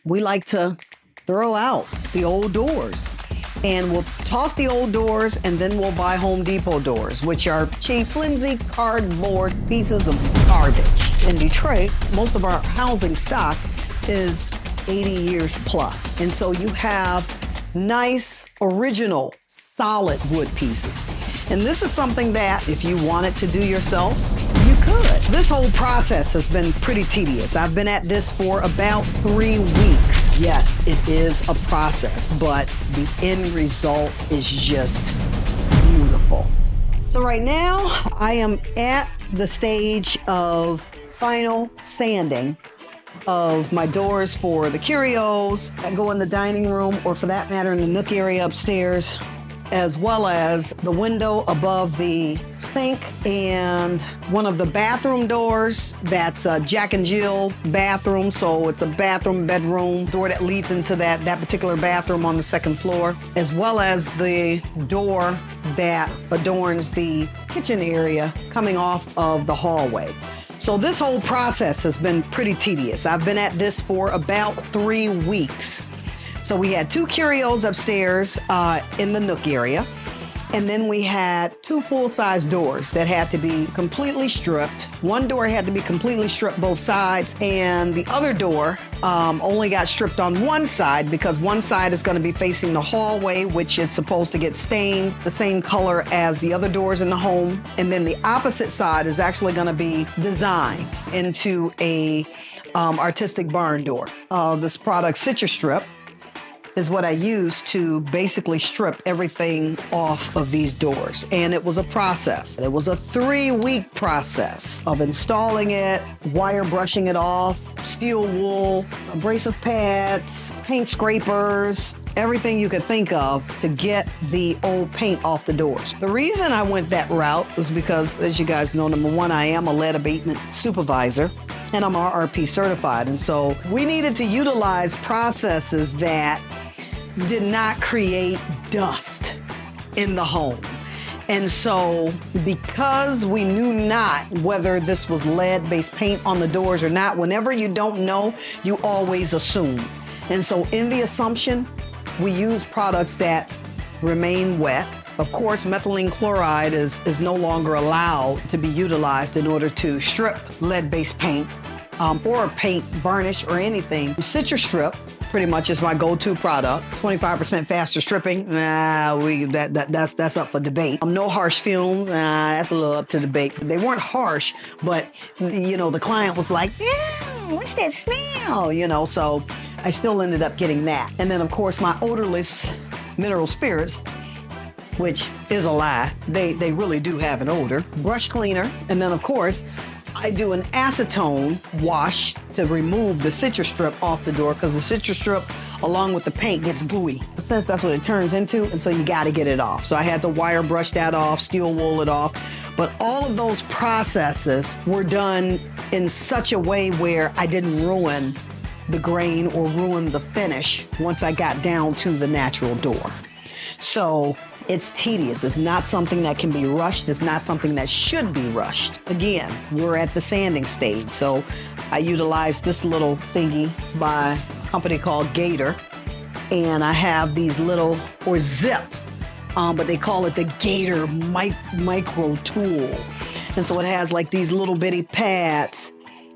we like to throw out the old doors. And we'll toss the old doors and then we'll buy Home Depot doors, which are cheap, flimsy cardboard pieces of garbage. In Detroit, most of our housing stock is 80 years plus. And so you have nice, original, solid wood pieces. And this is something that if you wanted to do yourself, you could. This whole process has been pretty tedious. I've been at this for about 3 weeks. Yes, it is a process, but the end result is just beautiful. So right now, I am at the stage of final sanding of my doors for the curios that go in the dining room, or for that matter, in the nook area upstairs, as well as the window above the sink and one of the bathroom doors. That's a Jack and Jill bathroom, so it's a bathroom bedroom door that leads into that particular bathroom on the second floor, as well as the door that adorns the kitchen area coming off of the hallway. So this whole process has been pretty tedious. I've been at this for about 3 weeks. So we had 2 curios upstairs in the nook area. And then we had 2 full-size doors that had to be completely stripped. One door had to be completely stripped both sides, and the other door only got stripped on one side because one side is going to be facing the hallway, which is supposed to get stained the same color as the other doors in the home. And then the opposite side is actually going to be designed into a artistic barn door. This product, Citristrip, is what I used to basically strip everything off of these doors. And it was a process. It was a 3-week process of installing it, wire brushing it off, steel wool, abrasive pads, paint scrapers, everything you could think of to get the old paint off the doors. The reason I went that route was because, as you guys know, number one, I am a lead abatement supervisor and I'm RRP certified. And so we needed to utilize processes that did not create dust in the home. And so because we knew not whether this was lead-based paint on the doors or not, whenever you don't know, you always assume. And so in the assumption, we use products that remain wet. Of course, methylene chloride is no longer allowed to be utilized in order to strip lead-based paint or paint, varnish, or anything. Citristrip pretty much is my go-to product. 25% faster stripping, that's up for debate. No harsh fumes, that's a little up to debate. They weren't harsh, but the client was like, what's that smell? So I still ended up getting that. And then of course my odorless mineral spirits, which is a lie. They really do have an odor. Brush cleaner, and then of course, I do an acetone wash to remove the Citristrip off the door because the Citristrip, along with the paint, gets gooey. Since that's what it turns into, and so you gotta get it off. So I had to wire brush that off, steel wool it off. But all of those processes were done in such a way where I didn't ruin the grain or ruin the finish once I got down to the natural door. So it's tedious. It's not something that can be rushed. It's not something that should be rushed. Again, we're at the sanding stage. So I utilized this little thingy by a company called Gator. And I have these little, or Zip, but they call it the Gator micro tool. And so it has like these little bitty pads,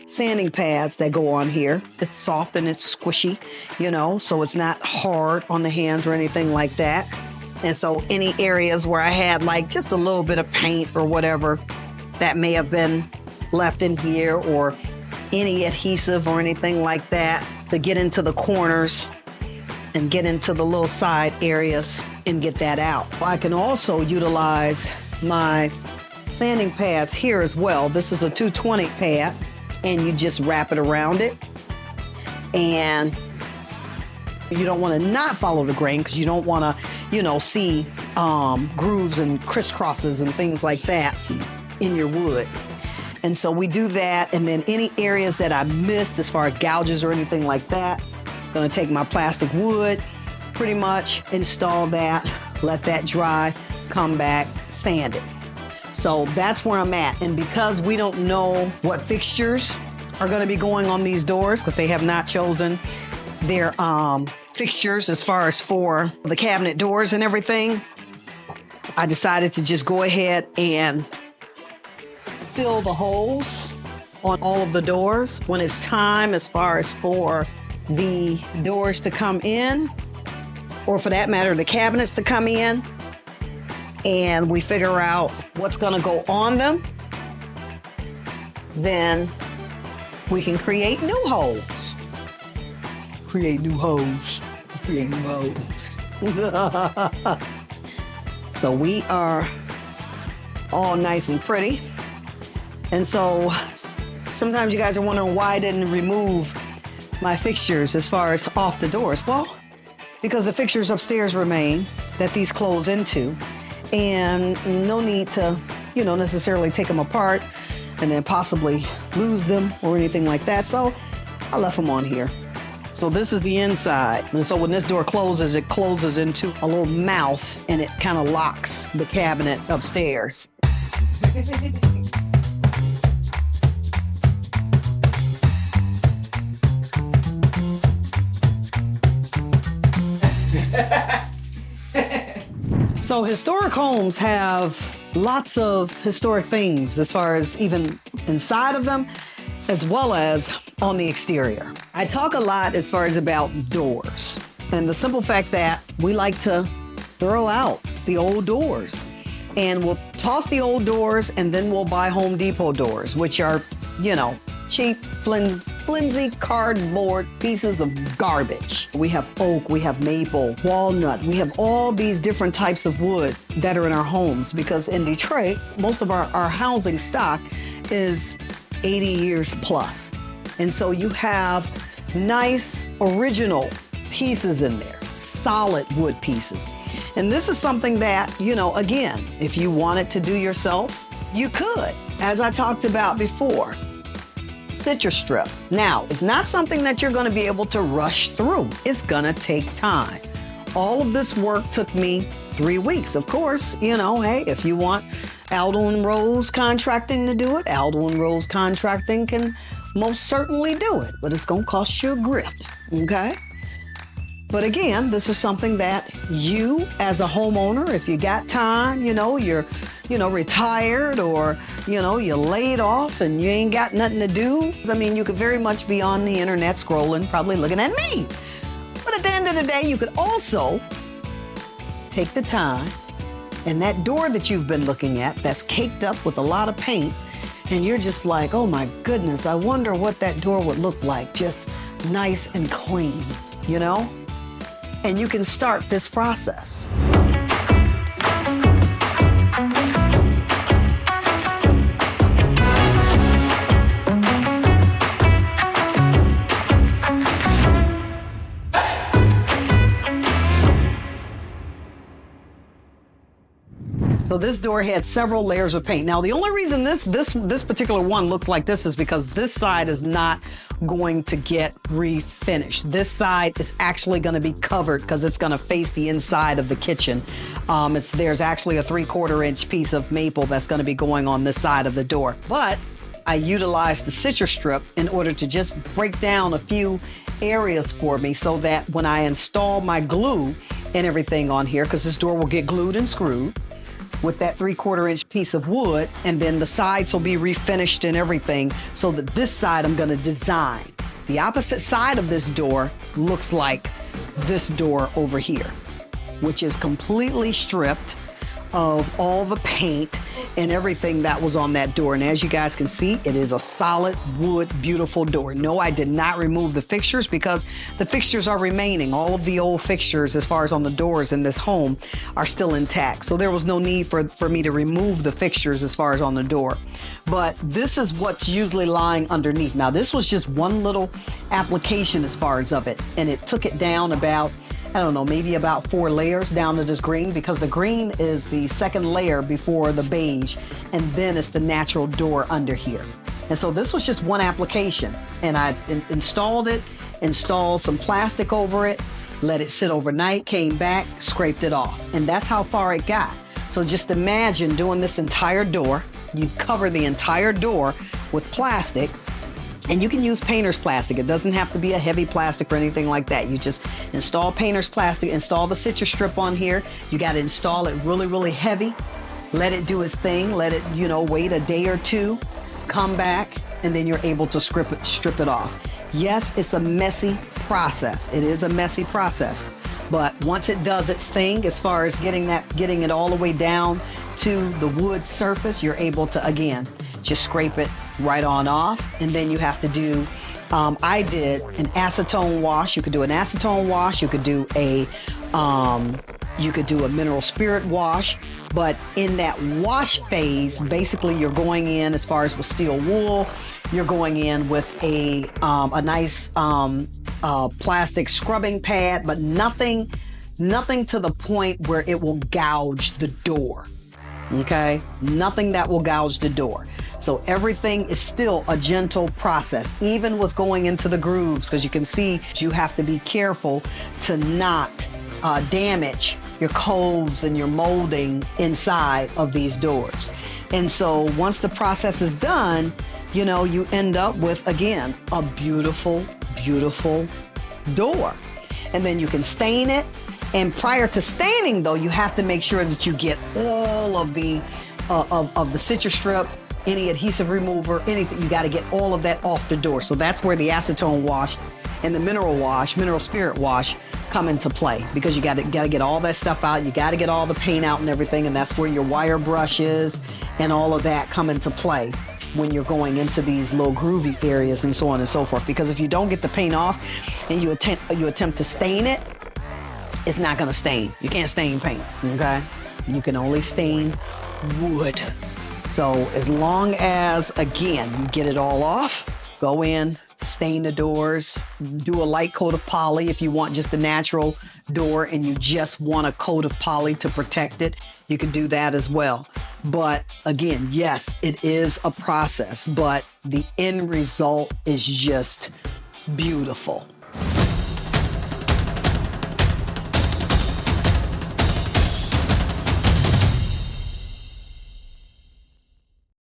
sanding pads that go on here. It's soft and it's squishy, so it's not hard on the hands or anything like that. And so any areas where I had like just a little bit of paint or whatever that may have been left in here, or any adhesive or anything like that, to get into the corners and get into the little side areas and get that out. I can also utilize my sanding pads here as well. This is a 220 pad, and you just wrap it around it. And you don't want to not follow the grain because you don't want to, see grooves and crisscrosses and things like that in your wood. And so we do that, and then any areas that I missed as far as gouges or anything like that, I'm gonna take my plastic wood, pretty much install that, let that dry, come back, sand it. So that's where I'm at. And because we don't know what fixtures are gonna be going on these doors, because they have not chosen their fixtures as far as for the cabinet doors and everything, I decided to just go ahead and fill the holes on all of the doors. When it's time as far as for the doors to come in, or for that matter, the cabinets to come in, and we figure out what's gonna go on them, then we can create new holes. Create new holes. Create new holes. So we are all nice and pretty. And so sometimes you guys are wondering why I didn't remove my fixtures as far as off the doors. Well, because the fixtures upstairs remain that these close into, and no need to, necessarily take them apart and then possibly lose them or anything like that. So I left them on here. So this is the inside. And so when this door closes, it closes into a little mouth and it kind of locks the cabinet upstairs. So historic homes have lots of historic things as far as even inside of them, as well as on the exterior. I talk a lot as far as about doors, and the simple fact that we like to throw out the old doors, and we'll toss the old doors and then we'll buy Home Depot doors, which are, cheap, flimsy cardboard pieces of garbage. We have oak, we have maple, walnut, we have all these different types of wood that are in our homes, because in Detroit, most of our housing stock is 80 years plus. And so you have nice original pieces in there, solid wood pieces. And this is something that, again, if you wanted to do yourself, you could. As I talked about before, Citristrip. Now, it's not something that you're going to be able to rush through. It's going to take time. All of this work took me 3 weeks. Of course, hey, if you want Aldo and Rose Contracting to do it, Aldo and Rose Contracting can most certainly do it, but it's going to cost you a grip, okay? But again, this is something that you as a homeowner, if you got time, you're retired, or, you laid off and you ain't got nothing to do. I mean, you could very much be on the internet scrolling, probably looking at me. But at the end of the day, you could also take the time, and that door that you've been looking at that's caked up with a lot of paint, and you're just like, oh my goodness, I wonder what that door would look like, just nice and clean, And you can start this process. So this door had several layers of paint. Now, the only reason this particular one looks like this is because this side is not going to get refinished. This side is actually going to be covered because it's going to face the inside of the kitchen. There's actually a 3/4 inch piece of maple that's going to be going on this side of the door. But I utilized the Citristrip in order to just break down a few areas for me, so that when I install my glue and everything on here, because this door will get glued and screwed with that 3/4 inch piece of wood, and then the sides will be refinished and everything, so that this side I'm gonna design. The opposite side of this door looks like this door over here, which is completely stripped of all the paint and everything that was on that door. And as you guys can see, it is a solid wood, beautiful door. No, I did not remove the fixtures because the fixtures are remaining. All of the old fixtures, as far as on the doors in this home, are still intact. So there was no need for me to remove the fixtures as far as on the door. But this is what's usually lying underneath. Now, this was just one little application as far as of it. And it took it down about, I don't know, maybe about 4 layers down to this green, because the green is the second layer before the beige, and then it's the natural door under here. And so this was just one application, and I installed it, installed some plastic over it, let it sit overnight, came back, scraped it off, and that's how far it got. So just imagine doing this entire door. You'd cover the entire door with plastic, And you can use painter's plastic. It doesn't have to be a heavy plastic or anything like that. You just install painter's plastic, install the Citristrip on here. You got to install it really, really heavy. Let it do its thing. Let it, wait a day or two, come back, and then you're able to strip it off. Yes, it's a messy process. It is a messy process. But once it does its thing, as far as getting it all the way down to the wood surface, you're able to, again, just scrape it right on off. And then you have to do, I did an acetone wash. You could do an acetone wash. You could do a mineral spirit wash. But in that wash phase, basically you're going in, as far as with steel wool, you're going in with a nice plastic scrubbing pad, but nothing to the point where it will gouge the door. Okay? Nothing that will gouge the door. So everything is still a gentle process, even with going into the grooves, because you can see you have to be careful to not damage your coves and your molding inside of these doors. And so once the process is done, you end up with, again, a beautiful, beautiful door. And then you can stain it. And prior to staining, though, you have to make sure that you get all of the Citristrip, any adhesive remover, anything. You got to get all of that off the door. So that's where the acetone wash and the mineral spirit wash come into play, because you got to get all that stuff out. You got to get all the paint out and everything. And that's where your wire brushes and all of that come into play when you're going into these little groovy areas and so on and so forth. Because if you don't get the paint off and you attempt to stain it, it's not going to stain. You can't stain paint, okay? You can only stain wood. So as long as, again, you get it all off, go in, stain the doors, do a light coat of poly if you want just a natural door and you just want a coat of poly to protect it, you can do that as well. But again, yes, it is a process, but the end result is just beautiful.